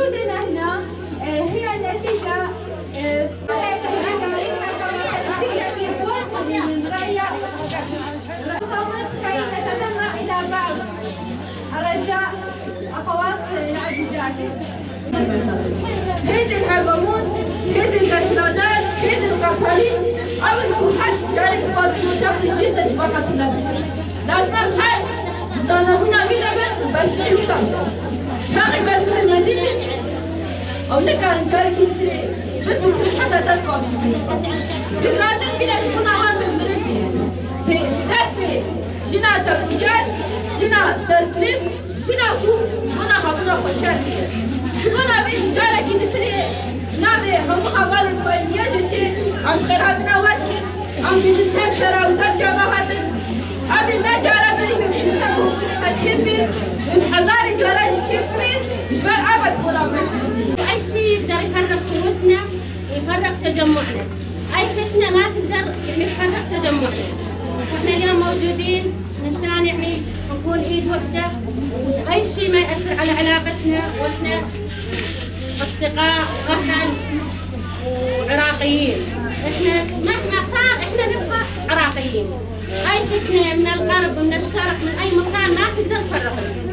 وجودنا هنا هي نتيجة كي نتجمع إلى بعض. الرجاء أخوات الأعزاء هيدي الحيوانات هيدي الكسرانات هيدي القفالين أو الكحات جاري تفاضل شخص جدا فقط لازم الحال صنعونا بنا بس يوصل شاغي بس المدينة أو نكال جاري كنتري بس كل حدا تسمع بشكل فكرة كده شكونا عامل مرتي تستري شنا تكوشات شنا سرطلت شنا كوف شنا خبنا خوشات شنا بين جاري كنتري نابي هم حوالي الفنية جشي عم خرابنا وقت عم بيجي سيسرا وزرجة مهاتر أبي نجارة بريم بيسكو أتشمي الحزاري جراجي تشمي جبال أبد ولا أي شيء يقدر يفرق قوتنا يفرق تجمعنا. أي فتنة ما تقدر تفرق تجمعنا. احنا اليوم موجودين عشان يعني نكون ايد واحدة. أي شيء ما يأثر على علاقتنا واحنا أصدقاء وطن وعراقيين. احنا مهما صار احنا نبقى عراقيين. أي فتنة من الغرب من الشرق من أي مكان ما تقدر تفرقنا.